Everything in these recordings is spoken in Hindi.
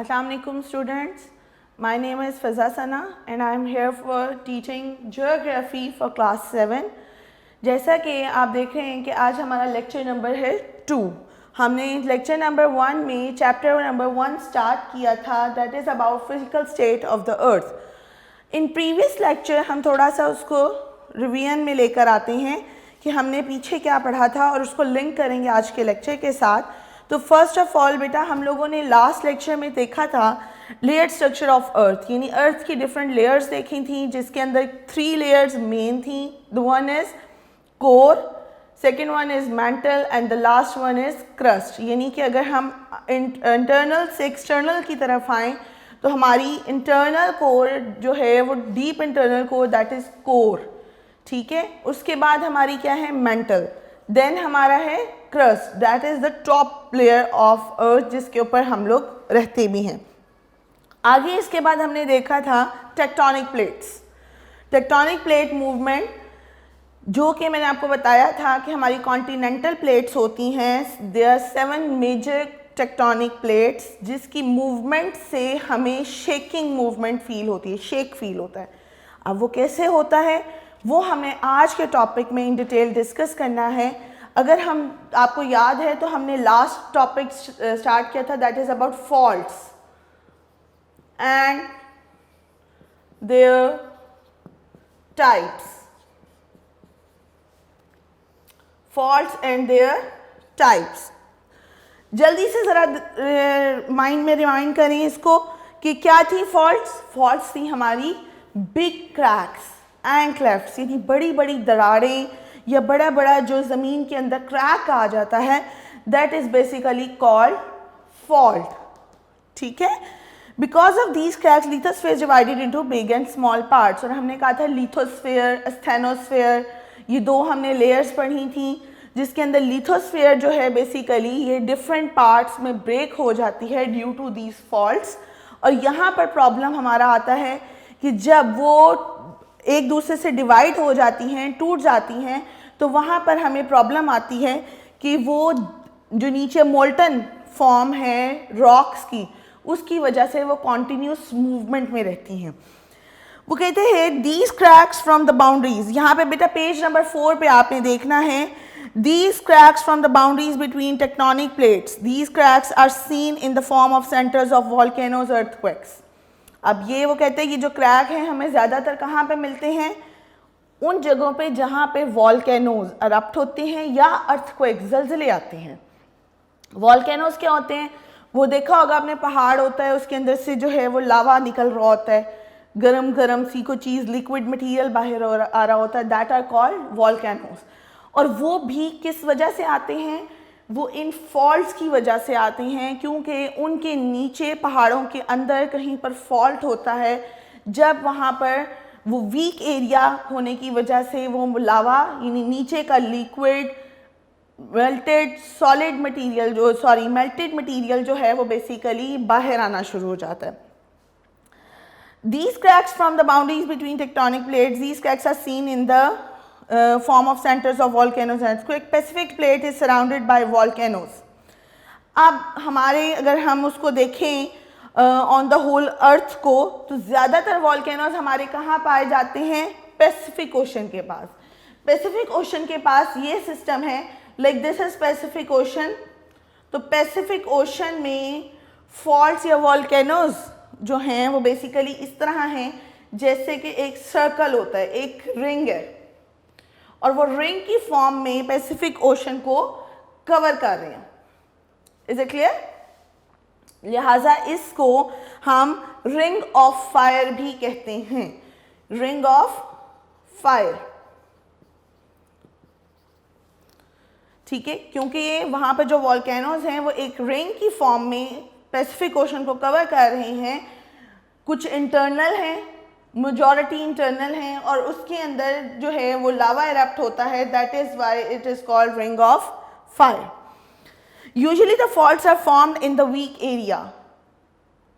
Assalamualaikum students, my name is Faza Sana and I am here for teaching geography for class 7। जैसा कि आप देख रहे हैं कि आज हमारा लेक्चर नंबर है 2। हमने लेक्चर नंबर 1 में चैप्टर नंबर 1 स्टार्ट किया था, that is about physical state of the earth. In previous lecture हम थोड़ा सा उसको रिवीजन में लेकर आते हैं कि हमने पीछे क्या पढ़ा था और उसको लिंक करेंगे आज के लेक्चर के साथ। तो फर्स्ट ऑफ ऑल बेटा, हम लोगों ने लास्ट लेक्चर में देखा था लेयर स्ट्रक्चर ऑफ अर्थ, यानी अर्थ की डिफरेंट लेयर्स देखी थी, जिसके अंदर 3 लेयर्स मेन थी। The one is core, second one is mantle and the last one is crust. यानी कि अगर हम इंटरनल से एक्सटर्नल की तरफ आएँ तो हमारी इंटरनल कोर जो है वो deep internal core, that is core, ठीक है। उसके बाद हमारी क्या है, मेंटल। देन हमारा है crust, that is the top layer of earth, जिसके ऊपर हम लोग रहते भी हैं। आगे इसके बाद हमने देखा था tectonic plates. Tectonic plate movement, जो कि मैंने आपको बताया था कि हमारी कॉन्टिनेंटल प्लेट्स होती हैं। There are 7 major tectonic plates, जिसकी मूवमेंट से हमें शेकिंग मूवमेंट फील होती है, शेक फील होता है। अब वो कैसे होता है वो हमें आज के टॉपिक में इन डिटेल डिस्कस करना है। अगर हम आपको याद है तो हमने लास्ट टॉपिक स्टार्ट किया था, that is about faults and there types. Faults and there types, जल्दी से ज़रा माइंड में रिमाइंड करें इसको कि क्या थी फॉल्ट्स। फॉल्ट्स थी हमारी बिग क्रैक्स एंड क्लेफ्ट्स, यानी बड़ी बड़ी दरारें या बड़ा बड़ा जो ज़मीन के अंदर क्रैक आ जाता है, that is basically called fault, ठीक है। Because of these cracks lithosphere divided into big and small parts. और हमने कहा था लिथोस्फीयर, एस्थेनोस्फीयर, ये 2 हमने लेयर्स पढ़ी थी, जिसके अंदर लिथोस्फीयर जो है बेसिकली ये डिफरेंट पार्ट्स में ब्रेक हो जाती है ड्यू टू दीज फॉल्ट्स। और यहाँ पर प्रॉब्लम हमारा आता है कि जब वो एक दूसरे से डिवाइड हो जाती हैं, टूट जाती हैं, तो वहाँ पर हमें प्रॉब्लम आती है कि वो जो नीचे मोल्टन फॉर्म है रॉक्स की, उसकी वजह से वो कॉन्टीन्यूस मूवमेंट में रहती हैं। वो कहते हैं these cracks from the boundaries, यहाँ पे बेटा पेज नंबर 4 पे आपने देखना है, these cracks from the boundaries between tectonic plates, these cracks are seen in the form of centres of volcanoes, earthquakes. अब ये वो कहते हैं कि जो क्रैक हैं हमें ज़्यादातर कहाँ पे मिलते हैं, उन जगहों पे जहाँ पे वॉल्केनोज अरप्ट होते हैं या अर्थक्वेक, ज़लज़ले आते हैं। वॉल्केनोज क्या होते हैं, वो देखा होगा आपने, पहाड़ होता है, उसके अंदर से जो है वो लावा निकल रहा होता है, गरम गरम सी को चीज़, लिक्विड मटीरियल बाहर आ रहा होता है, दैट आर कॉल्ड वॉल्केनोज। और वो भी किस वजह से आते हैं, वो इन फॉल्ट्स की वजह से आते हैं, क्योंकि उनके नीचे पहाड़ों के अंदर कहीं पर फॉल्ट होता है। जब वहाँ पर वो वीक एरिया होने की वजह से वो लावा, यानी नीचे का liquid melted solid material melted material जो है वो बेसिकली बाहर आना शुरू हो जाता है। These cracks from the boundaries between tectonic plates, these cracks are seen in the form of centers of volcanoes and earthquake. Pacific plate is surrounded by volcanoes. अब हमारे अगर हम उसको देखें ऑन द होल अर्थ को, तो ज़्यादातर वॉल्केनोज हमारे कहाँ पाए जाते हैं, पैसिफिक ओशन के पास। पैसिफिक ओशन के पास ये सिस्टम है, like this is Pacific ocean. तो पैसिफिक ओशन में फॉल्ट्स या वॉल्केनोज जो हैं वो बेसिकली इस तरह हैं जैसे कि एक सर्कल होता है, एक रिंग है, और वो रिंग की फॉर्म में पैसिफिक ओशन को कवर कर रहे हैं। Is it clear? लिहाजा इसको हम रिंग ऑफ फायर भी कहते हैं, रिंग ऑफ फायर, ठीक है, क्योंकि ये वहाँ पर जो वॉल्केनोज हैं वो एक रिंग की फॉर्म में पैसिफिक ओशन को कवर कर रहे हैं। कुछ इंटरनल हैं, मेजॉरिटी इंटरनल हैं, और उसके अंदर जो है वो लावा इरप्ट होता है, that is why it is called ring of fire. Usually the faults are formed in the weak area.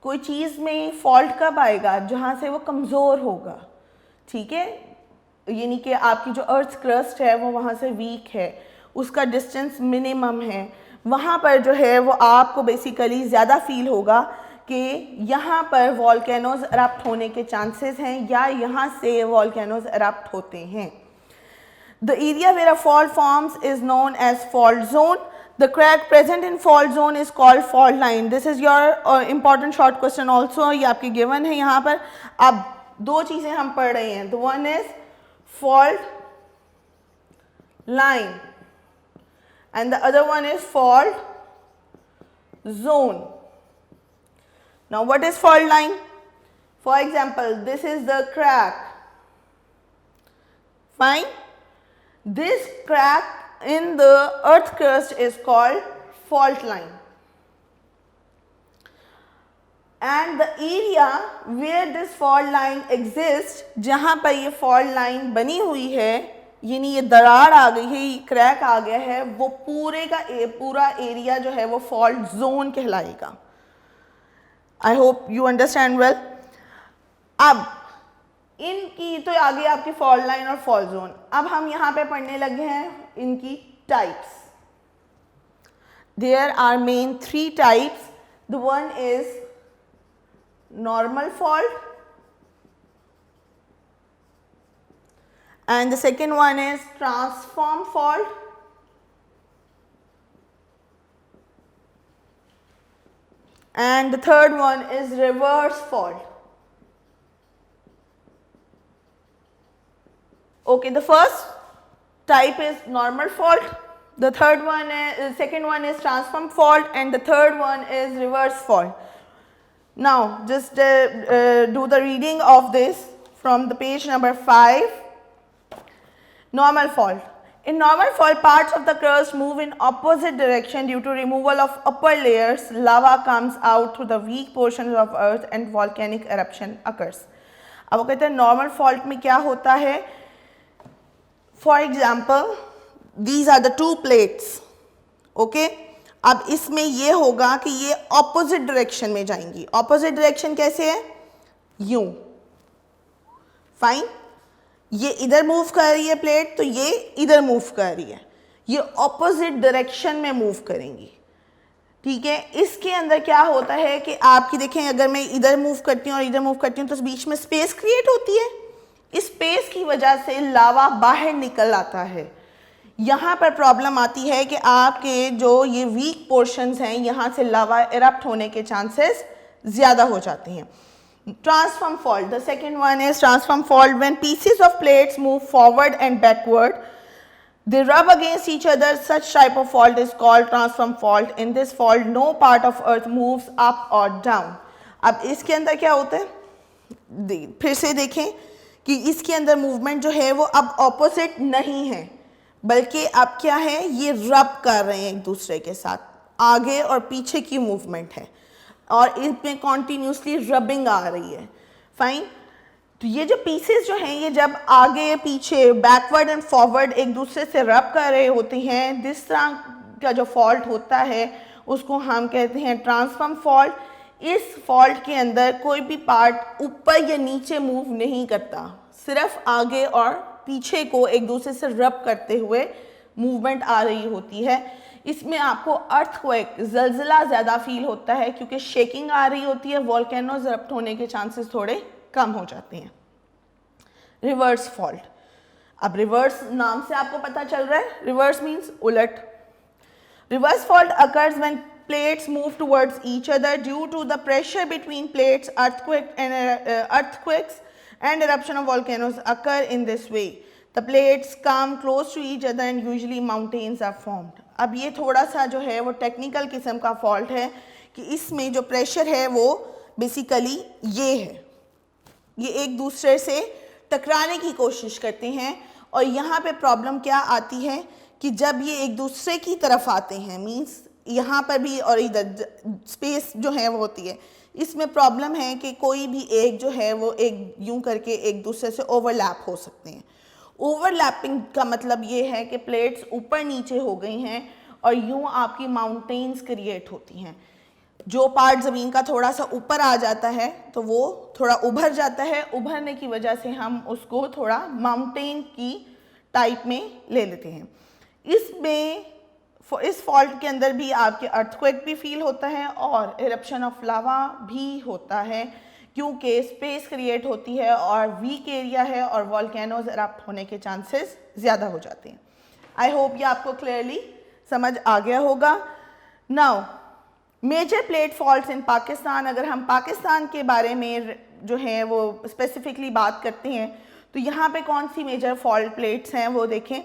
कोई चीज़ में फॉल्ट कब आएगा, जहाँ से वो कमज़ोर होगा, ठीक है, यानी कि आपकी जो अर्थ क्रस्ट है वो वहाँ से वीक है, उसका डिस्टेंस मिनिमम है, वहाँ पर जो है वो आपको बेसिकली ज़्यादा फील होगा कि यहाँ पर वॉल्केनोज एरप्ट होने के चांसेस हैं या यहाँ से वॉल्केनोज एरप्ट होते हैं। The area where a fault forms is known as fault zone. The crack present in fault zone is called fault line. This is your important short question also. ये आपकी given है यहाँ पर। अब दो चीज़ें हम पढ़ रहे हैं। The one is fault line and the other one is fault zone. Now what is fault line? For example, this is the crack. Fine. This crack in the earth crust is called fault line. And the area where this fault line exists, जहाँ पर ये fault line बनी हुई है, यानी ये दरार आ गई है, ये क्रैक आ गया है, वो पूरे का पूरा एरिया जो है वो fault zone कहलाएगा। I hope you understand well. अब इनकी तो आ गई आपकी फॉल्ट लाइन और फॉल्ट जोन। अब हम यहाँ पे पढ़ने लगे हैं इनकी types. There are main 3 types. The one is normal fault and the second one is transform fault and the third one is reverse fault. Okay, the first type is normal fault, the second one is transform fault and the third one is reverse fault. Now just do the reading of this from the page number 5. Normal fault. In normal fault, parts of the crust move in opposite direction due to removal of upper layers. Lava comes out through the weak portions of earth and volcanic eruption occurs. अब वो कहते हैं नॉर्मल फॉल्ट में क्या होता है। For example, these are the 2 plates. Okay? अब इसमें ये होगा कि ये opposite direction में जाएंगी। Opposite direction कैसे है? यूं। Fine? ये इधर मूव कर रही है प्लेट, तो ये इधर मूव कर रही है। ये opposite direction में मूव करेंगी। ठीक है? इसके अंदर क्या होता है कि आपकी देखें, अगर मैं इधर मूव करती हूँ और इधर मूव करती हूँ तो बीच में स्पेस क्रिएट होती है। इस स्पेस की वजह से लावा बाहर निकल आता है। यहाँ पर प्रॉब्लम आती है कि आपके जो ये वीक पोर्शंस हैं, यहाँ से लावा इरप्ट होने के चांसेस ज़्यादा हो जाते हैं। Transform fault, the second one is transform fault when pieces of plates move forward and backward, they rub against each other. Such type of fault is called transform fault. In this fault, no part of earth moves up or down. अब इसके अंदर क्या होता है, फिर से देखें कि इसके अंदर मूवमेंट जो है वो अब ऑपोजिट नहीं है, बल्कि अब क्या है, ये रब कर रहे हैं एक दूसरे के साथ, आगे और पीछे की मूवमेंट है और इसमें कॉन्टीन्यूसली रबिंग आ रही है। फाइन। तो ये जो पीसेस जो हैं ये जब आगे पीछे बैकवर्ड एंड फॉरवर्ड एक दूसरे से रब कर रहे होते हैं, जिस तरह का जो फॉल्ट होता है उसको हम कहते हैं ट्रांसफॉर्म फॉल्ट। इस फॉल्ट के अंदर कोई भी पार्ट ऊपर या नीचे मूव नहीं करता, सिर्फ आगे और पीछे को एक दूसरे से रब करते हुए मूवमेंट आ रही होती है। इसमें आपको अर्थक्वेक, ज़लज़ला ज़्यादा फील होता है क्योंकि शेकिंग आ रही होती है, वॉल्केनोज इरप्ट होने के चांसेस थोड़े कम हो जाते हैं। रिवर्स फॉल्ट, अब रिवर्स नाम से आपको पता चल रहा है, रिवर्स मीन्स उलट। Reverse fault occurs when plates move towards each other due to the pressure between plates. Earthquakes and eruption of volcanoes occur in this way. The plates come close to each other and usually mountains are formed. अब ये थोड़ा सा जो है वो टेक्निकल किस्म का फॉल्ट है कि इसमें जो प्रेशर है वो बेसिकली ये है, ये एक दूसरे से टकराने की कोशिश करते हैं और यहाँ पे प्रॉब्लम क्या आती है कि जब ये एक दूसरे की तरफ आते हैं, मींस यहाँ पर भी और इधर स्पेस जो है वो होती है, इसमें प्रॉब्लम है कि कोई भी एक जो है वो एक यूं करके एक दूसरे से ओवरलैप हो सकते हैं। ओवरलैपिंग का मतलब ये है कि प्लेट्स ऊपर नीचे हो गई हैं और यूं आपकी माउंटेन्स क्रिएट होती हैं। जो पार्ट ज़मीन का थोड़ा सा ऊपर आ जाता है तो वो थोड़ा उभर जाता है, उभरने की वजह से हम उसको थोड़ा माउंटेन की टाइप में ले लेते हैं। इसमें इस फॉल्ट के अंदर भी आपके अर्थक्वेक भी फील होता है और इरप्शन ऑफ लावा भी होता है, क्योंकि स्पेस क्रिएट होती है और वीक एरिया है और वॉल्केनोज इरप्ट होने के चांसेस ज़्यादा हो जाते हैं। आई होप ये आपको क्लियरली समझ आ गया होगा। Now major plate faults in Pakistan, अगर हम पाकिस्तान के बारे में जो है वो स्पेसिफिकली बात करते हैं तो यहाँ पे कौन सी मेजर फॉल्ट प्लेट्स हैं वो देखें।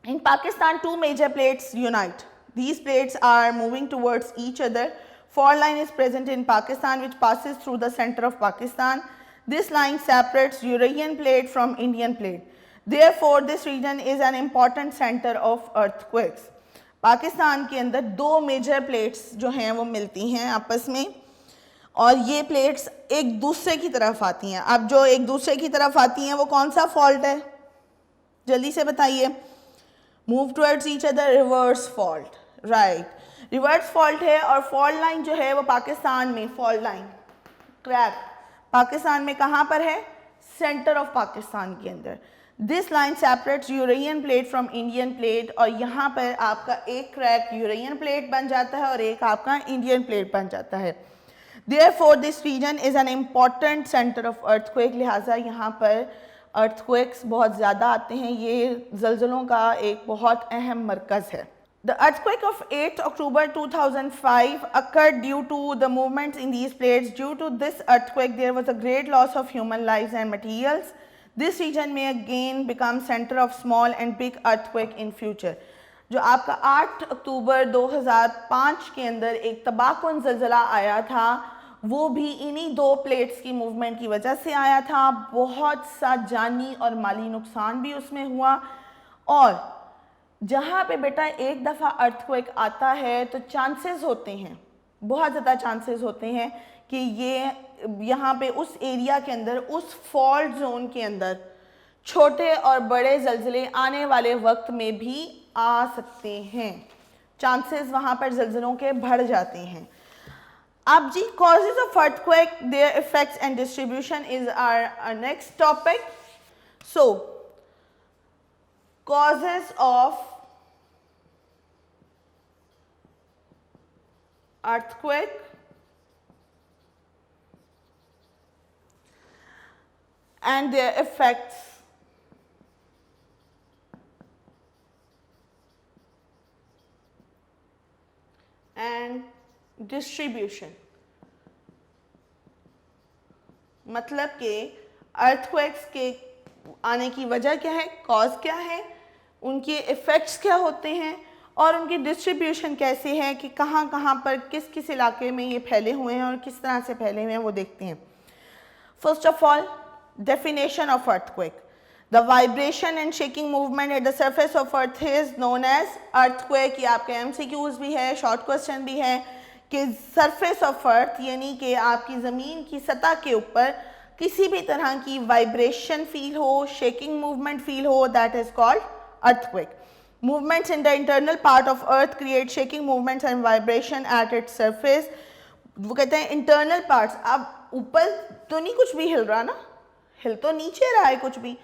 In Pakistan 2 major plates unite, these plates are moving towards each other. Fault line is present in Pakistan which passes through the center of Pakistan. This line separates Eurasian plate from Indian plate. Therefore this region is an important center of earthquakes. Pakistan के अंदर 2 मेजर प्लेट्स जो हैं वो मिलती हैं आपस में और ये प्लेट्स एक दूसरे की तरफ आती हैं। अब जो एक दूसरे की तरफ आती हैं वो कौन सा फॉल्ट है, जल्दी से बताइए। Move towards each other, reverse fault, right, reverse fault है। और फॉल्ट लाइन जो है वो पाकिस्तान में, फॉल्ट लाइन क्रैक पाकिस्तान में कहाँ पर है, सेंटर ऑफ पाकिस्तान के अंदर। This line separates Uranian plate from Indian plate और यहाँ पर आपका एक क्रैक यूरेनियन प्लेट बन जाता है और एक आपका इंडियन प्लेट बन जाता है। Therefore this region is an important center of earthquake, लिहाजा यहाँ पर earthquakes बहुत ज़्यादा आते हैं, ये ज़लज़लों का एक बहुत अहम मरकज़ है। The earthquake of 8 October 2005 occurred due to the movements in these plates. Due to this earthquake there was a great loss of human lives and materials. This region may again become center of small and big earthquake in future. जो आपका 8 अक्टूबर 2005 के अंदर एक तबाहकुन ज़लज़ला आया था वो भी इन्हीं 2 प्लेट्स की मूवमेंट की वजह से आया था। बहुत सा जानी और माली नुकसान भी उसमें हुआ। और जहाँ पे बेटा एक दफ़ा अर्थक्वेक आता है तो चांसेस होते हैं, बहुत ज़्यादा चांसेस होते हैं कि ये यहाँ पे उस एरिया के अंदर, उस फॉल्ट जोन के अंदर छोटे और बड़े ज़लज़ले आने वाले वक्त में भी आ सकते हैं। चांसेस वहाँ पर ज़लज़लों के बढ़ जाते हैं। अब जी causes of earthquake, their effects and distribution is our next topic. So causes of earthquake and their effects and distribution. मतलब कि अर्थक्वेक्स के आने की वजह क्या है, कॉज क्या है, उनके इफ़ेक्ट्स क्या होते हैं और उनकी डिस्ट्रीब्यूशन कैसे है कि कहाँ कहाँ पर किस किस इलाके में ये फैले हुए हैं और किस तरह से फैले हुए हैं वो देखते हैं। First of all definition of earthquake. The vibration and shaking movement at the surface of earth is known as earthquake। ये आपके MCQs भी है, शॉर्ट क्वेश्चन भी है कि सरफेस ऑफ अर्थ यानी कि आपकी ज़मीन की सतह के ऊपर किसी भी तरह की वाइब्रेशन फील हो, शेकिंग मूवमेंट फील हो, that is called earthquake. Movements in the internal part of earth create shaking movements and vibration at its surface. वो कहते हैं इंटरनल पार्ट्स, अब ऊपर तो नहीं कुछ भी हिल रहा ना, हिल तो नीचे रहा है कुछ भी,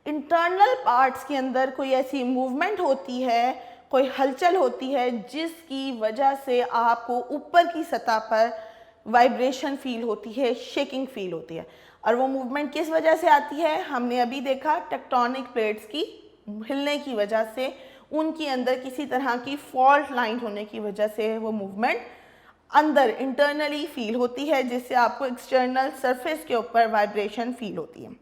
इंटरनल पार्ट्स के अंदर कोई ऐसी मूवमेंट होती है, कोई हलचल होती है जिसकी वजह से आपको ऊपर की सतह पर वाइब्रेशन फील होती है, शेकिंग फील होती है। और वो मूवमेंट किस वजह से आती है, हमने अभी देखा टेक्टोनिक प्लेट्स की हिलने की वजह से, उनके अंदर किसी तरह की फॉल्ट लाइन होने की वजह से वो मूवमेंट अंदर इंटरनली फील होती है, जिससे आपको एक्सटर्नल सरफेस के ऊपर वाइब्रेशन फील होती है।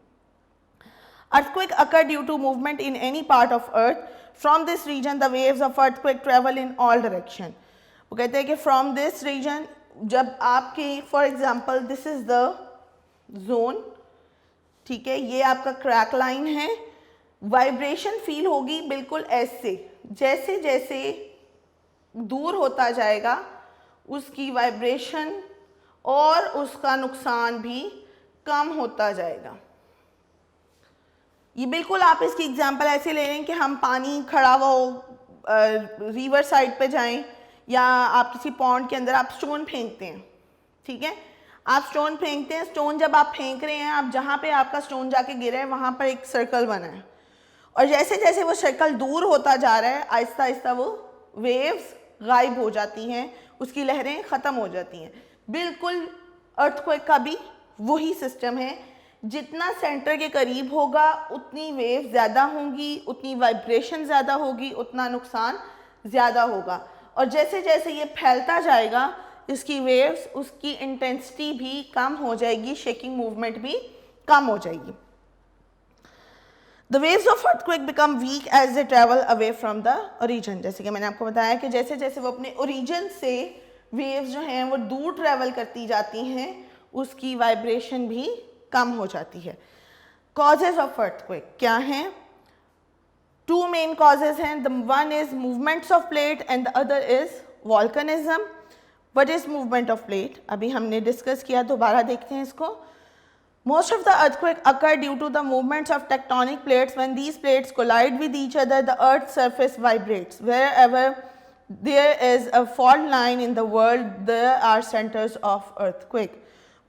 Earthquake occur due to movement in any part of earth. From this region the waves of earthquake travel in all direction. वो कहते हैं कि from this region, जब आपके for example this is the zone, ठीक है, ये आपका क्रैक लाइन है, वाइब्रेशन फील होगी बिल्कुल ऐसे, जैसे जैसे दूर होता जाएगा उसकी वाइब्रेशन और उसका नुकसान भी कम होता जाएगा। ये बिल्कुल आप इसकी एग्जांपल ऐसे ले लें कि हम पानी खड़ा हुआ हो, रिवर साइड पे जाएं या आप किसी पॉन्ड के अंदर आप स्टोन फेंकते हैं, ठीक है, आप स्टोन फेंकते हैं, स्टोन जब आप फेंक रहे हैं, आप जहाँ पे आपका स्टोन जाके गिरा है वहाँ पर एक सर्कल बना है और जैसे जैसे वो सर्कल दूर होता जा रहा है आहिस्ता आहिस्ता वो वेव्स गायब हो जाती हैं, उसकी लहरें ख़त्म हो जाती हैं। बिल्कुल अर्थक्वेक का भी वही सिस्टम है, जितना सेंटर के करीब होगा उतनी वेव ज़्यादा होंगी, उतनी वाइब्रेशन ज़्यादा होगी, उतना नुकसान ज़्यादा होगा। और जैसे जैसे ये फैलता जाएगा इसकी वेव्स, उसकी इंटेंसिटी भी कम हो जाएगी, शेकिंग मूवमेंट भी कम हो जाएगी। The waves of earthquake become weak as they travel away from the origin। जैसे कि मैंने आपको बताया कि जैसे जैसे वो अपने ओरिजिन से वेव्स जो हैं वो दूर ट्रैवल करती जाती हैं, उसकी वाइब्रेशन भी कम हो जाती है। कॉजेज ऑफ अर्थक्वेक क्या हैं? टू मेन कॉजेज हैं। The one is movements of plate and the other is volcanism. What is movement of plate? अभी हमने डिस्कस किया, दोबारा देखते हैं इसको। Most of the earthquake occur due to the movements of tectonic plates. When these plates collide with each other, the earth's surface vibrates. Wherever there is a fault line in the world, there are centers of earthquake.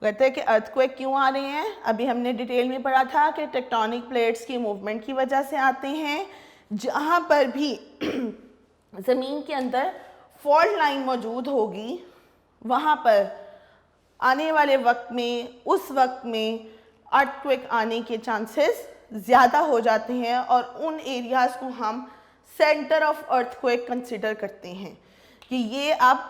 कहते हैं कि earthquake क्यों आ रहे हैं? अभी हमने डिटेल में पढ़ा था कि tectonic plates की movement की वजह से आते हैं। जहाँ पर भी ज़मीन के अंदर fault line मौजूद होगी, वहाँ पर आने वाले वक्त में, उस वक्त में अर्थक्वेक आने के चांसेस ज़्यादा हो जाते हैं और उन एरियाज़ को हम सेंटर ऑफ अर्थक्वेक कंसिडर करते हैं कि ये अब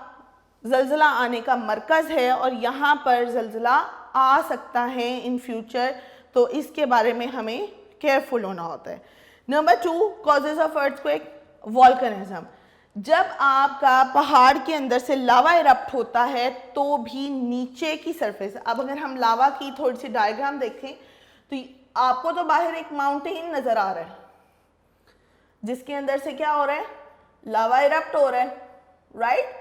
ज़लज़ला आने का मरकज़ है और यहाँ पर ज़लज़ला आ सकता है इन फ्यूचर, तो इसके बारे में हमें केयरफुल होना होता है। Number 2 causes of earthquake, volcanism. जब आपका पहाड़ के अंदर से लावा इरप्ट होता है तो भी नीचे की सरफेस, अब अगर हम लावा की थोड़ी सी डायग्राम देखें तो आपको तो बाहर एक माउंटेन नज़र आ रहा है जिसके अंदर से क्या हो रहा है? लावा इरप्ट हो रहा है, राइट?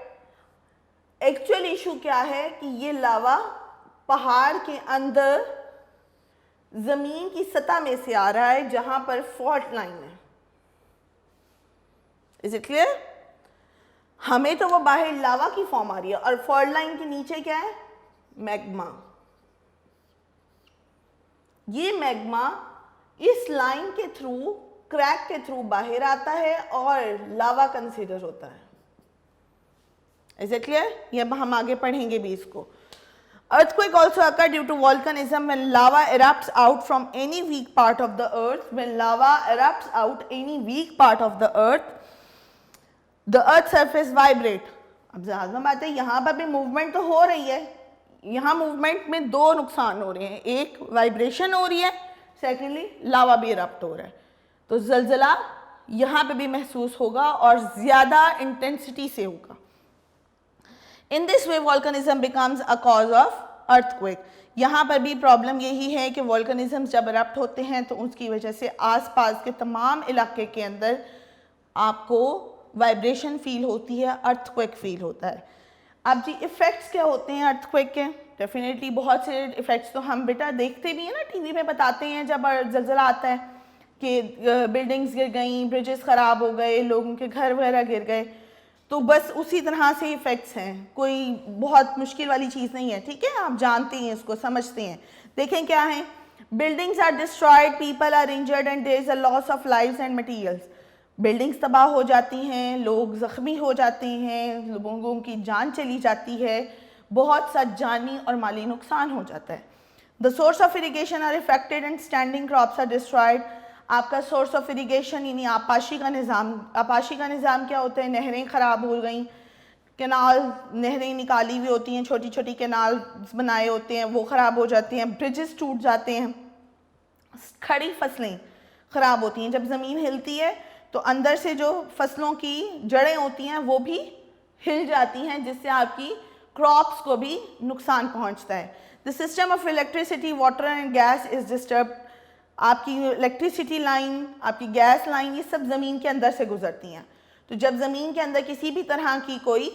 एक्चुअल इशू क्या है कि ये लावा पहाड़ के अंदर ज़मीन की सतह में से आ रहा है जहाँ पर फॉल्ट लाइन है। Is it clear? हमें तो वो बाहर लावा की फॉर्म आ रही है और फॉल्ट लाइन के नीचे क्या है? मैग्मा। ये मैग्मा इस लाइन के थ्रू, क्रैक के थ्रू बाहर आता है और लावा कंसीडर होता है। Is it clear? ये हम आगे पढ़ेंगे भी इसको। Earthquake also occur due to volcanism when lava erupts out from any weak part of the earth. When lava erupts out any weak part of the earth, the earth surface vibrate. अब ज़्यादा बात है, यहाँ पर भी मूवमेंट तो हो रही है। यहाँ मूवमेंट में दो नुकसान हो रहे हैं, एक वाइब्रेशन हो रही है, सेकेंडली लावा भी इरप्ट हो रहा है। तो ज़लज़ला यहाँ पे भी महसूस होगा और ज़्यादा इंटेंसिटी से होगा। In this way volcanism becomes a cause of earthquake. यहाँ पर भी प्रॉब्लम यही है कि वॉल्कनिज्म जब इरप्ट होते हैं तो उसकी वजह से आसपास के तमाम इलाके के अंदर आपको वाइब्रेशन फील होती है, अर्थक्वेक फील होता है। अब जी इफ़ेक्ट्स क्या होते हैं अर्थक्वेक के? डेफिनेटली बहुत से इफ़ेक्ट्स तो हम बेटा देखते भी हैं ना, टीवी में बताते हैं जब ज़लज़ला आता है कि बिल्डिंग्स गिर गई, ब्रिजेस ख़राब हो गए, लोगों के घर वगैरह गिर गए। तो बस उसी तरह से इफ़ेक्ट्स हैं, कोई बहुत मुश्किल वाली चीज़ नहीं है, ठीक है? आप जानते हैं इसको, समझते हैं। देखें क्या है, buildings are destroyed, people are injured and there is a loss of lives and materials. Buildings तबाह हो जाती हैं, लोग ज़ख्मी हो जाते हैं, लोगों की जान चली जाती है, बहुत सा जानी और माली नुकसान हो जाता है। The source of irrigation are affected and standing crops are destroyed. आपका सोर्स ऑफ इरीगेशन यानी आपाशी का निज़ाम क्या होता है? नहरें ख़राब हो गई, कैनाल, नहरें निकाली हुई होती हैं, छोटी छोटी कैनाल बनाए होते हैं, वो ख़राब हो जाती हैं, ब्रिजेस टूट जाते हैं, खड़ी फसलें ख़राब होती हैं। जब ज़मीन हिलती है तो अंदर से जो फसलों की जड़ें होती हैं वो भी हिल जाती हैं, जिससे आपकी क्रॉप्स को भी नुकसान पहुँचता है। The system of electricity, water and gas is disturb. आपकी इलेक्ट्रिसिटी लाइन, आपकी गैस लाइन, ये सब ज़मीन के अंदर से गुजरती हैं। तो जब ज़मीन के अंदर किसी भी तरह की कोई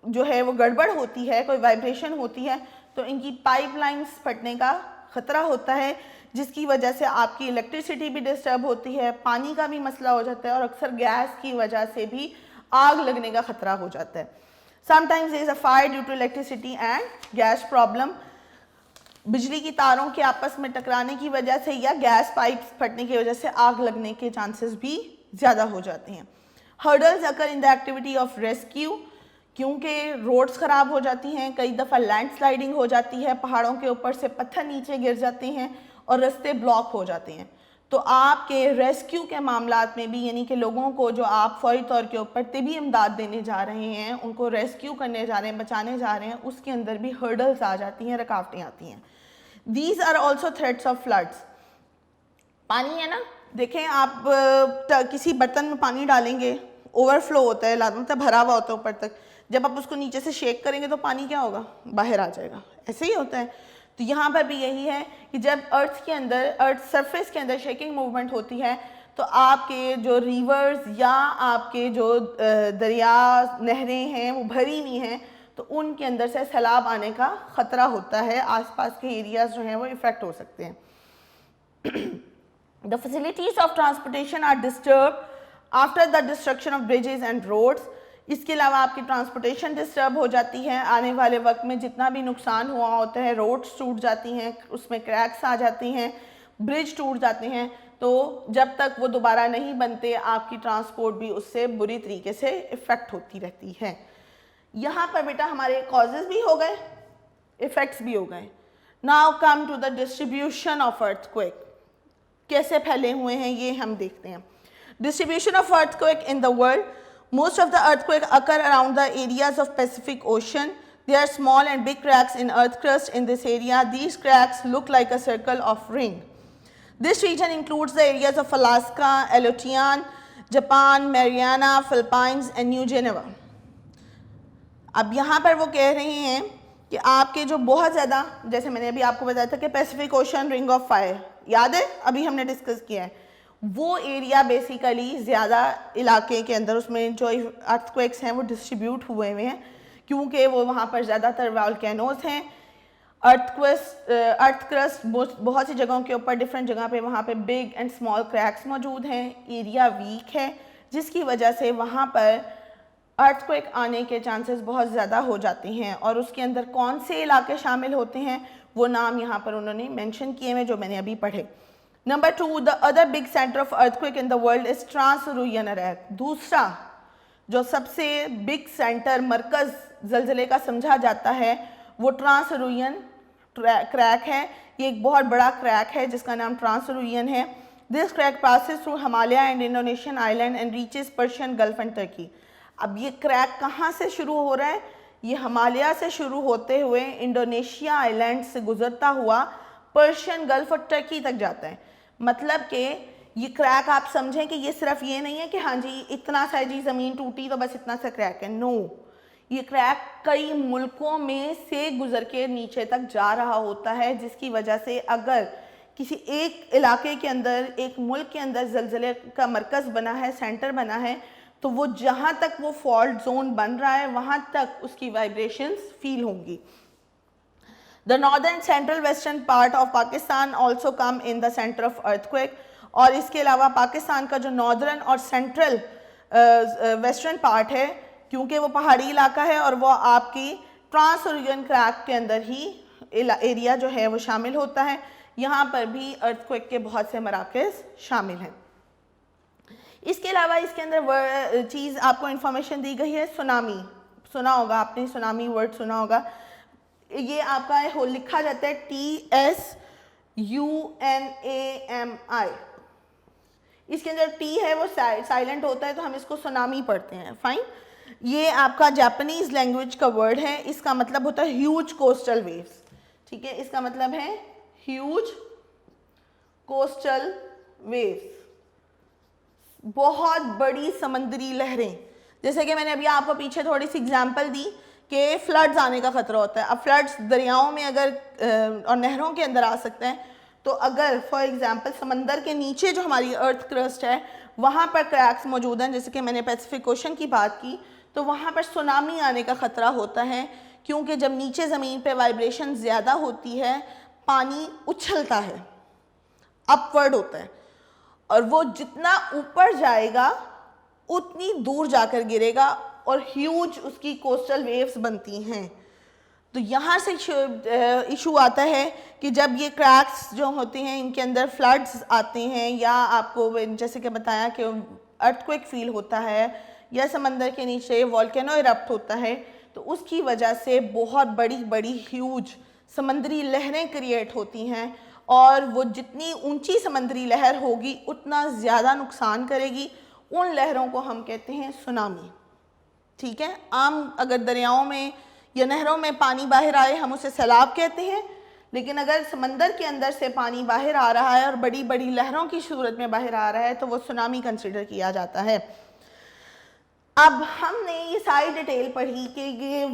जो है वो गड़बड़ होती है, कोई वाइब्रेशन होती है, तो इनकी पाइपलाइंस फटने का ख़तरा होता है, जिसकी वजह से आपकी इलेक्ट्रिसिटी भी डिस्टर्ब होती है, पानी का भी मसला हो जाता है और अक्सर गैस की वजह से भी आग लगने का ख़तरा हो जाता है। Sometimes there is a fire due to electricity and gas problem. बिजली की तारों के आपस में टकराने की वजह से या गैस पाइप्स फटने की वजह से आग लगने के चांसेस भी ज़्यादा हो जाते हैं। Hurdles occur in the activity of rescue, क्योंकि रोड्स ख़राब हो जाती हैं, कई दफ़ा लैंडस्लाइडिंग हो जाती है, पहाड़ों के ऊपर से पत्थर नीचे गिर जाते हैं और रास्ते ब्लॉक हो जाते हैं। तो आपके रेस्क्यू के मामलात में भी, यानी कि लोगों को जो आप फौरी तौर के ऊपर तिबी इमदाद देने जा रहे हैं, उनको रेस्क्यू करने जा रहे हैं, बचाने जा रहे हैं, उसके अंदर भी हर्डल्स आ जाती हैं, रुकावटें आती हैं। These are also threats of floods. पानी है ना, देखें आप किसी बर्तन में पानी डालेंगे, ओवरफ्लो होता है, मतलब भरा हुआ होता है ऊपर तक, जब आप उसको नीचे से शेक करेंगे तो पानी क्या होगा, बाहर आ जाएगा। ऐसे ही होता है। तो यहाँ पर भी यही है कि जब अर्थ के अंदर, अर्थ सरफेस के अंदर शेकिंग मूवमेंट होती है तो आपके जो रिवर्स या आपके जो दरिया नहरें हैं वो भरी हुई हैं, तो उनके अंदर से सैलाब आने का ख़तरा होता है, आसपास के एरियाज जो हैं वो इफ़ेक्ट हो सकते हैं। The facilities of transportation are disturbed after the destruction of bridges and roads. इसके अलावा आपकी ट्रांसपोर्टेशन डिस्टर्ब हो जाती है, आने वाले वक्त में जितना भी नुकसान हुआ होता है, रोड्स टूट जाती हैं, उसमें क्रैक्स आ जाती हैं, ब्रिज टूट जाते हैं, तो जब तक वो दोबारा नहीं बनते आपकी ट्रांसपोर्ट भी उससे बुरी तरीके से इफ़ेक्ट होती रहती है। यहाँ पर बेटा हमारे कॉजेज़ भी हो गए, इफ़ेक्ट्स भी हो गए। Now come to the distribution of earthquake, कैसे फैले हुए हैं ये हम देखते हैं। Distribution of earthquake in the world, most of the earthquakes occur around the areas of Pacific Ocean. There are small and big cracks in earth crust in this area. These cracks look like a circle of ring. This region includes the areas of Alaska, Aleutian, Japan, Mariana, Philippines and New Guinea. अब यहाँ पर वो कह रहे हैं कि आपके जो बहुत ज़्यादा, जैसे मैंने अभी आपको बताया था कि Pacific ocean ring of fire, याद है अभी हमने डिस्कस किया है, वो एरिया बेसिकली ज़्यादा इलाके के अंदर उसमें जो अर्थक्वेक्स हैं वो डिस्ट्रीब्यूट हुए हुए हैं, क्योंकि वो वहाँ पर ज़्यादातर वोल्केनोज हैं। अर्थ क्रस्ट बहुत सी जगहों के ऊपर, डिफरेंट जगह पे वहाँ पे बिग एंड स्मॉल क्रैक्स मौजूद हैं, एरिया वीक है, जिसकी वजह से वहाँ पर अर्थक्वेक आने के चांसेस बहुत ज़्यादा हो जाते हैं। और उसके अंदर कौन से इलाके शामिल होते हैं वो नाम यहाँ पर उन्होंने मेंशन किए हैं जो मैंने अभी पढ़े। Number 2, the other big centre of earthquake in the world is trans Syrian arc. दूसरा जो सबसे बिग सेंटर, मरकज़ ज़लज़ले का समझा जाता है वो ट्रांस-सिरुयन क्रैक है। ये एक बहुत बड़ा क्रैक है जिसका नाम ट्रांस-सिरुयन है। This crack passes through Himalaya and Indonesian island and reaches Persian gulf and Turkey. अब ये क्रैक कहाँ से शुरू हो रहा है? ये हिमालय से शुरू होते हुए इंडोनेशिया आइलैंड से गुजरता हुआ पर्शियन गल्फ और टर्की तक जाता है। मतलब कि ये क्रैक आप समझें कि ये सिर्फ ये नहीं है कि हाँ जी इतना सा जी ज़मीन टूटी तो बस इतना सा क्रैक है। नो, ये क्रैक कई मुल्कों में से गुजर के नीचे तक जा रहा होता है, जिसकी वजह से अगर किसी एक इलाके के अंदर, एक मुल्क के अंदर ज़लज़ले का मरकज़ बना है, सेंटर बना है, तो वो जहाँ तक वो फॉल्ट जोन बन रहा है वहाँ तक उसकी वाइब्रेशंस फील होंगी। The northern central western part of Pakistan also come in the center of earthquake. और इसके अलावा पाकिस्तान का जो नॉर्दर्न और सेंट्रल वेस्टर्न पार्ट है, क्योंकि वो पहाड़ी इलाका है और वो आपकी ट्रांस-सिरुयन क्रैक के अंदर ही एरिया जो है वो शामिल होता है। यहाँ पर भी अर्थक्वेक के बहुत से मराकज़ शामिल हैं। इसके अलावा इसके अंदर चीज़ आपको इंफॉर्मेशन दी गई है, सुनामी। सुना होगा आपने, सुनामी वर्ड सुना होगा। ये आपका हो लिखा जाता है TSUNAMI। इसके अंदर टी है वो साइलेंट होता है, तो हम इसको सुनामी पढ़ते हैं। फाइन, ये आपका जापानीज लैंग्वेज का वर्ड है। इसका मतलब होता है ह्यूज कोस्टल वेव्स। ठीक है, इसका मतलब है ह्यूज कोस्टल वेव्स, बहुत बड़ी समंदरी लहरें। जैसे कि मैंने अभी आपको पीछे थोड़ी सी एग्जांपल दी कि फ्लड्स आने का ख़तरा होता है। अब फ्लड्स दरियाओं में अगर और नहरों के अंदर आ सकते हैं, तो अगर फॉर एग्जांपल समंदर के नीचे जो हमारी अर्थ क्रस्ट है वहाँ पर क्रैक्स मौजूद हैं, जैसे कि मैंने पैसिफिक ओशन की बात की, तो वहाँ पर सुनामी आने का ख़तरा होता है, क्योंकि जब नीचे ज़मीन पे वाइब्रेशन ज़्यादा होती है, पानी उछलता है, अपवर्ड होता है, और वो जितना ऊपर जाएगा उतनी दूर जाकर गिरेगा और ह्यूज उसकी कोस्टल वेव्स बनती हैं। तो यहाँ से इशू आता है कि जब ये क्रैक्स जो होते हैं इनके अंदर फ्लड्स आते हैं, या आपको जैसे कि बताया कि अर्थक्वेक फील होता है, या समंदर के नीचे वॉल्केनो इरप्ट होता है, तो उसकी वजह से बहुत बड़ी बड़ी ह्यूज समंदरी लहरें क्रिएट होती हैं, और वो जितनी ऊंची समंदरी लहर होगी उतना ज़्यादा नुकसान करेगी। उन लहरों को हम कहते हैं सुनामी। ठीक है, आम अगर दरियाओं में या नहरों में पानी बाहर आए हम उसे सैलाब कहते हैं, लेकिन अगर समंदर के अंदर से पानी बाहर आ रहा है और बड़ी बड़ी लहरों की सूरत में बाहर आ रहा है तो वो सुनामी कंसिडर किया जाता है। अब हमने ये सारी डिटेल पढ़ी कि ये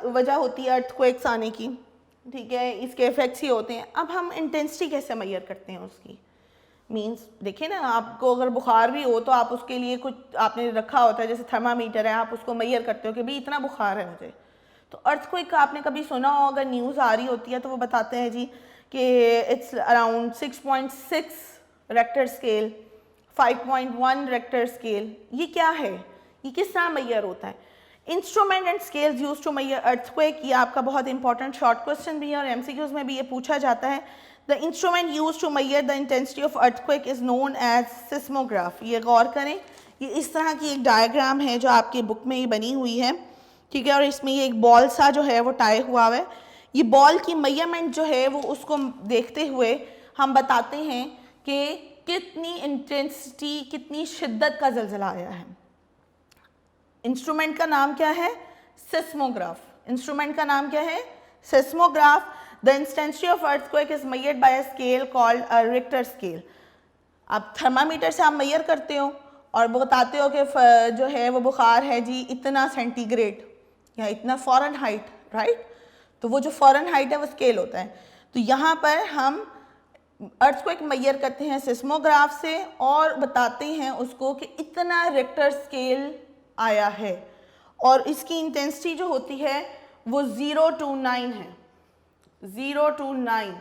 वजह होती है अर्थक्वेक्स आने की, ठीक है, इसके इफेक्ट्स ही होते हैं। अब हम इंटेंसिटी कैसे मेजर करते हैं उसकी? मींस देखिए ना, आपको अगर बुखार भी हो तो आप उसके लिए कुछ आपने रखा होता है, जैसे थर्मामीटर है, आप उसको मेजर करते हो कि भाई इतना बुखार है मुझे। तो अर्थक्वेक का आपने कभी सुना हो, अगर न्यूज़ आ रही होती है तो वो बताते हैं जी कि it's around 6.6 Richter scale, 5.1 Richter scale. ये क्या है, ये किस तरह मेजर होता है? Instrument and scales use to measure earthquake, ये आपका बहुत इंपॉर्टेंट शॉर्ट क्वेश्चन भी है और एमसीक्यूज में भी ये पूछा जाता है। The instrument use to measure the intensity of earthquake is known as seismograph. ये गौर करें, ये इस तरह की एक डायग्राम है जो आपकी बुक में ही बनी हुई है, ठीक है, और इसमें ये एक बॉल सा जो है वो टाई हुआ है। ये बॉल की मेजरमेंट जो है वो उसको देखते हुए हम बताते हैं कि कितनी इंटेंसिटी, कितनी शिद्दत का ज़लज़ला आया है। इंस्ट्रूमेंट का नाम क्या है? सिस्मोग्राफ। इंस्ट्रूमेंट का नाम क्या है? Seismograph. The intensity of earthquake is measured by a scale called a Richter scale. आप थर्मामीटर से आप मेजर करते हो और बताते हो कि जो है वो बुखार है जी इतना सेंटीग्रेड या इतना फ़ारेनहाइट, राइट? तो वो जो फ़ारेनहाइट है वो स्केल होता है। तो यहाँ पर हम अर्थक्वेक मेजर करते हैं सिस्मोग्राफ से और बताते हैं उसको कि इतना रिक्टर स्केल आया है, और इसकी इंटेंसिटी जो होती है वो 0 to 9 है। 0 to 9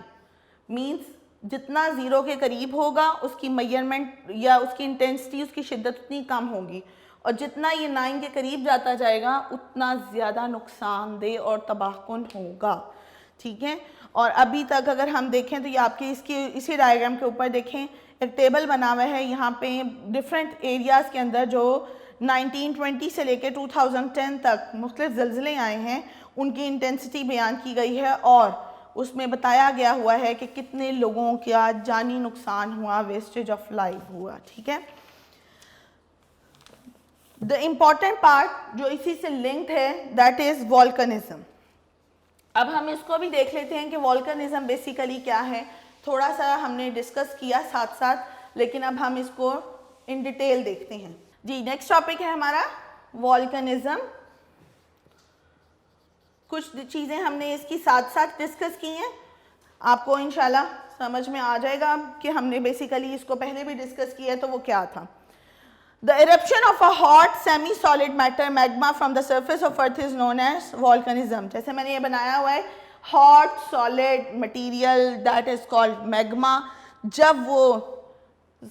मीन्स जितना 0 के करीब होगा उसकी मेजरमेंट या उसकी इंटेंसिटी, उसकी शिद्दत उतनी कम होगी, और जितना ये 9 के करीब जाता जाएगा उतना ज़्यादा नुकसानदेह और तबाहकुन होगा। ठीक है, और अभी तक अगर हम देखें तो ये आपके इसी डायग्राम के ऊपर देखें एक टेबल बना हुआ है, यहाँ पे डिफरेंट एरियाज़ के अंदर जो 1920 से लेकर 2010 तक मुख्तलिफ ज़लज़ले आए हैं उनकी इंटेंसिटी बयान की गई है, और उसमें बताया गया हुआ है कि कितने लोगों का जानी नुकसान हुआ, वेस्टेज ऑफ लाइफ हुआ। ठीक है, द इम्पॉर्टेंट पार्ट जो इसी से लिंक्ड है दैट इज़ वॉल्कनिज्म। अब हम इसको भी देख लेते हैं कि वॉल्कनिज्म बेसिकली क्या है। थोड़ा सा हमने डिस्कस किया साथ साथ, लेकिन अब हम इसको इन डिटेल देखते हैं जी। नेक्स्ट टॉपिक है हमारा वॉल्कनिज्म। कुछ चीज़ें हमने इसकी साथ साथ डिस्कस की हैं, आपको इंशाल्लाह समझ में आ जाएगा कि हमने बेसिकली इसको पहले भी डिस्कस किया है तो वो क्या था। The eruption of a hot semi solid matter magma from the surface of earth is known as volcanism. जैसे मैंने ये बनाया हुआ है, hot solid material that is called magma, जब वो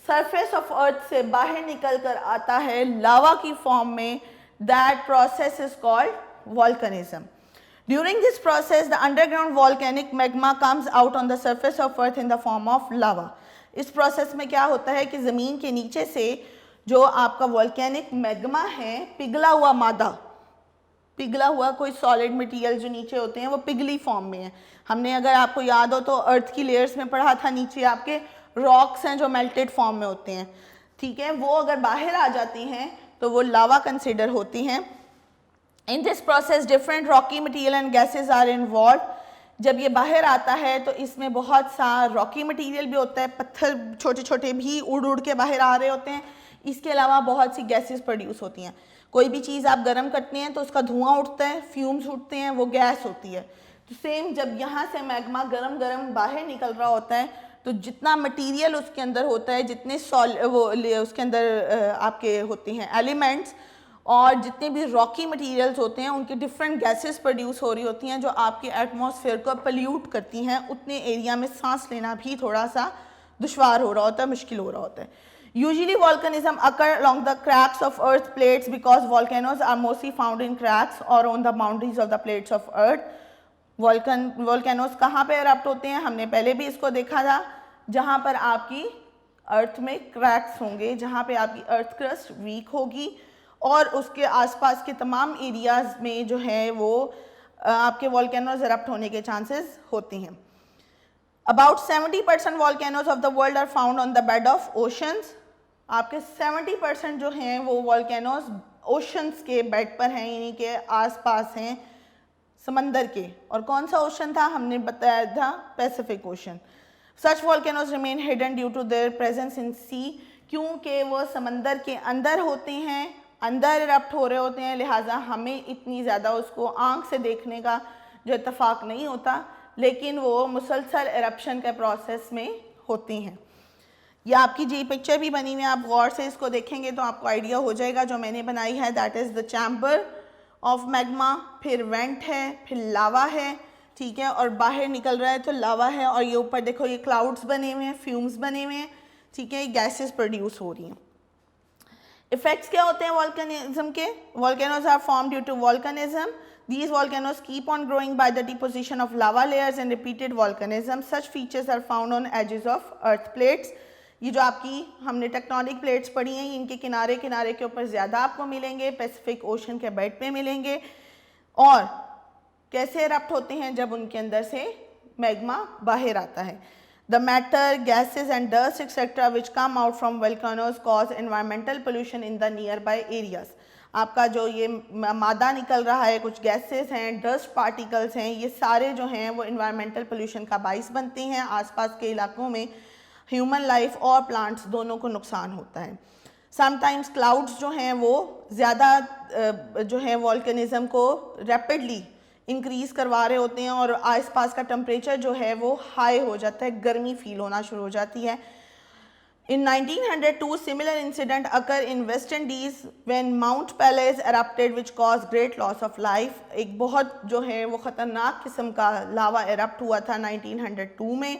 सरफेस ऑफ अर्थ से बाहर निकल कर आता है लावा की फॉर्म में, that process is called volcanism. During this process, the underground volcanic magma comes out on the surface of earth in the form of lava. इस प्रोसेस में क्या होता है कि ज़मीन के नीचे से जो आपका वॉल्केनिक मैग्मा है, पिघला हुआ मादा, पिघला हुआ कोई सॉलिड मटेरियल जो नीचे होते हैं वो पिघली फॉर्म में है। हमने अगर आपको याद हो तो अर्थ की लेयर्स में पढ़ा था, नीचे आपके रॉक्स हैं जो मेल्टेड फॉर्म में होते हैं। ठीक है, वो अगर बाहर आ जाती हैं तो वो लावा कंसिडर होती हैं। In this process different rocky material and gases are involve. जब ये बाहर आता है तो इसमें बहुत सा रॉकी मटीरियल भी होता है, पत्थर छोटे छोटे भी उड़ उड़ के बाहर आ रहे होते हैं। इसके अलावा बहुत सी गैसेस प्रोड्यूस होती हैं। कोई भी चीज़ आप गर्म करते हैं तो उसका धुआं उठता है, फ्यूम्स उठते हैं, वो गैस होती है। तो सेम जब यहाँ से मैग्मा गरम गरम बाहर निकल रहा होता है तो जितना मटीरियल उसके अंदर होता है, जितने उसके अंदर आपके होते हैं एलिमेंट्स, और जितने भी रॉकी मटेरियल्स होते हैं उनकी डिफरेंट गैसेस प्रोड्यूस हो रही होती हैं जो आपके एटमॉस्फेयर को पोल्यूट करती हैं। उतने एरिया में सांस लेना भी थोड़ा सा दुश्वार हो रहा होता है, मुश्किल हो रहा होता है। Usually volcanism occur along the cracks of earth plates because volcanoes are mostly found in cracks or on the boundaries of the plates of earth. Volcanoes कहाँ पे एरप्ट होते हैं? हमने पहले भी इसको देखा था, जहाँ पर आपकी अर्थ में क्रैक्स होंगे, जहाँ पे आपकी अर्थ क्रस्ट वीक होगी और उसके आसपास के तमाम एरियाज़ में जो है वो आपके वॉल्केनोज एरप्ट होने के चांसेस होते हैं। About 70% volcanoes of the world are found on the bed of oceans. आपके 70% जो हैं वो volcanoes oceans के बेड पर हैं, यानी के आसपास हैं समंदर के। और कौन सा ओशन था, हमने बताया था Pacific ocean. Such volcanoes remain hidden due to their presence in sea, क्योंकि वो समंदर के अंदर होते हैं, अंदर इरप्ट हो रहे होते हैं, लिहाजा हमें इतनी ज़्यादा उसको आंख से देखने का जो इत्तफाक नहीं होता, लेकिन वो मुसलसल एरप्शन के प्रोसेस में होती हैं। यह आपकी जी पिक्चर भी बनी हुई है, आप गौर से इसको देखेंगे तो आपको आइडिया हो जाएगा। जो मैंने बनाई है that is the chamber of magma, फिर वेंट है, फिर लावा है, ठीक है, और बाहर निकल रहा है तो लावा है, और ये ऊपर देखो ये क्लाउड्स बने हुए हैं, फ्यूम्स बने हुए हैं, ठीक है, ये गैसेस प्रोड्यूस हो रही हैं। इफेक्ट्स क्या होते हैं वॉल्केनिज्म के? Volcanoes are form due to volcanism. These volcanoes keep on growing by the deposition of lava layers and repeated volcanism. Such features are found on edges of earth plates. ये जो आपकी हमने टेक्टोनिक प्लेट्स पढ़ी हैं, इनके किनारे किनारे के ऊपर ज़्यादा आपको मिलेंगे, पैसिफिक ओशन के बेड पे मिलेंगे। और कैसे इरप्ट होते हैं? जब उनके अंदर से मैग्मा बाहर आता है। The matter, gases and dust etc. which come out from volcanoes cause environmental pollution in the nearby areas. आपका जो ये मादा निकल रहा है, कुछ गैसेस हैं, डस्ट पार्टिकल्स हैं, ये सारे जो हैं वो इन्वायरमेंटल पोल्यूशन का बाइस बनते हैं। आसपास के इलाकों में ह्यूमन लाइफ और प्लांट्स दोनों को नुकसान होता है। समटाइम्स क्लाउड्स जो हैं वो ज़्यादा जो है वॉल्केनिज्म को रैपिडली इंक्रीज़ करवा रहे होते हैं और आसपास का टेम्परेचर जो है वो हाई हो जाता है, गर्मी फील होना शुरू हो जाती है। In 1902, similar incident occurred in West Indies when Mount Pelleas erupted, which caused great loss of life. एक बहुत जो है वो ख़तरनाक किस्म का लावा एरप्ट हुआ था 1902 में,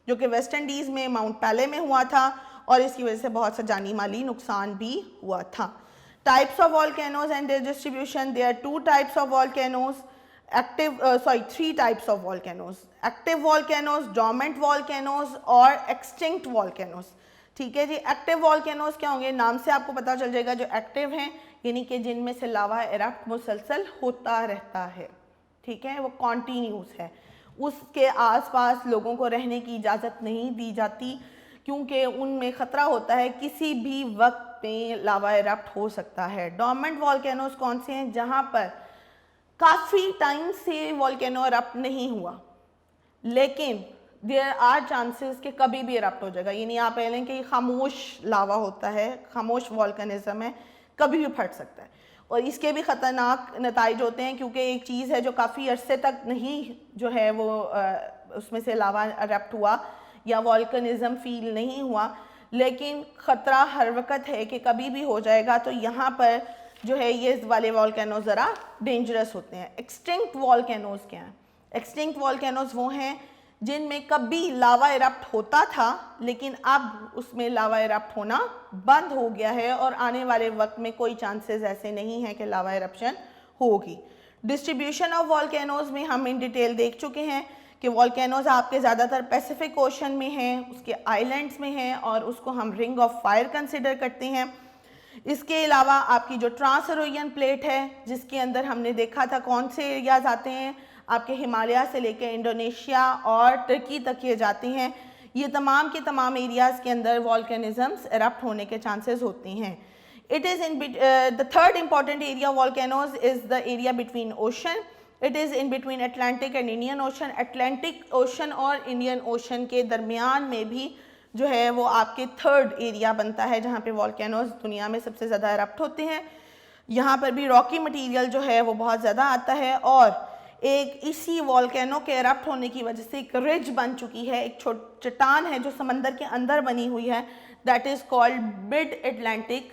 जो कि वेस्ट इंडीज़ में माउंट पैले में हुआ था, और इसकी वजह से बहुत सा जानी माली नुकसान भी हुआ था। Types of volcanoes and their distribution. There are two types of volcanoes. Three types of volcanoes. Active volcanoes, dormant volcanoes और extinct volcanoes. ठीक है जी। एक्टिव वॉल्केनोज क्या होंगे? नाम से आपको पता चल जाएगा, जो एक्टिव हैं यानी कि जिनमें से लावा एरप्ट मुसलसल होता रहता है, ठीक है, वो कॉन्टीन्यूस है, उसके आसपास लोगों को रहने की इजाज़त नहीं दी जाती, क्योंकि उनमें ख़तरा होता है किसी भी वक्त में लावा एरप्ट हो सकता है। डोर्मेंट वॉल्केनोज कौन से हैं? जहाँ पर काफ़ी टाइम से वॉल्केनो एरप्ट नहीं हुआ, लेकिन देयर आर चांसेस कि कभी भी इरप्ट हो जाएगा, यानी आप कह लें कि खामोश लावा होता है, खामोश वॉल्केनिज्म है, कभी भी फट सकता है। और इसके भी ख़तरनाक नताइज होते हैं, क्योंकि एक चीज़ है जो काफ़ी अरसे तक नहीं जो है वो उसमें से लावा इरप्ट हुआ या वॉल्केनिज्म फील नहीं हुआ, लेकिन ख़तरा हर वक्त है कि कभी भी हो जाएगा। तो यहाँ पर जो है ये वाले वॉल्केनोज ज़रा डेंजरस होते हैं। एक्सटिंक्ट वॉल्केनोज क्या हैं? एक्सटिंक्ट वॉल्केनोज वो हैं जिनमें कभी लावा इरप्ट होता था, लेकिन अब उसमें लावा इरप्ट होना बंद हो गया है और आने वाले वक्त में कोई चांसेस ऐसे नहीं है कि लावा इरप्शन होगी। डिस्ट्रीब्यूशन ऑफ वॉल्केनोज में हम इन डिटेल देख चुके हैं कि वॉल्केनोज आपके ज़्यादातर पैसिफिक ओशन में हैं, उसके आइलैंड्स में हैं, और उसको हम रिंग ऑफ फायर कंसिडर करते हैं। इसके अलावा आपकी जो ट्रांसरोइयन प्लेट है, जिसके अंदर हमने देखा था कौन से एरियाज आते हैं, आपके हिमालय से लेकर इंडोनेशिया और तुर्की तक ये जाते हैं, ये तमाम के तमाम एरियाज़ के अंदर वॉल्केनिज्म्स एरप्ट होने के चांसेस होते हैं। It is in the third important area volcanoes is the area between ocean. It is in between Atlantic and Indian ocean. Atlantic ocean और इंडियन ओशन के दरमियान में भी जो है वो आपके थर्ड एरिया बनता है, जहाँ पे वॉल्केनोज दुनिया में सबसे ज़्यादा एरप्ट होते हैं। यहाँ पर भी रॉकी मटीरियल जो है वो बहुत ज़्यादा आता है, और एक इसी वॉल्केनो के एरप्ट होने की वजह से एक रिज बन चुकी है, एक चट्टान है जो समंदर के अंदर बनी हुई है, that is called mid Atlantic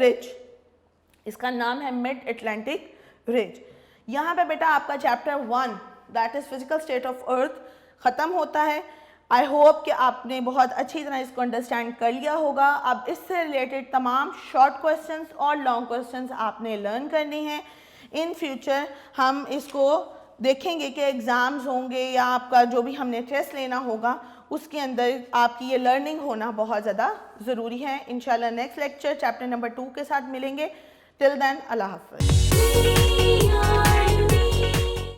ridge. इसका नाम है मिड अटलांटिक रिज। यहाँ पे बेटा आपका chapter 1 that is physical state of earth ख़त्म होता है। आई होप कि आपने बहुत अच्छी तरह इसको अंडरस्टैंड कर लिया होगा। अब इससे रिलेटेड तमाम शॉर्ट क्वेश्चंस और लॉन्ग क्वेश्चंस आपने लर्न करने हैं। इन फ्यूचर हम इसको देखेंगे कि एग्ज़ाम्स होंगे या आपका जो भी हमने टेस्ट लेना होगा उसके अंदर आपकी ये लर्निंग होना बहुत ज़्यादा ज़रूरी है। इंशाल्लाह नेक्स्ट लेक्चर चैप्टर नंबर 2 के साथ मिलेंगे। टिल देन अल्लाह हाफ़िज़।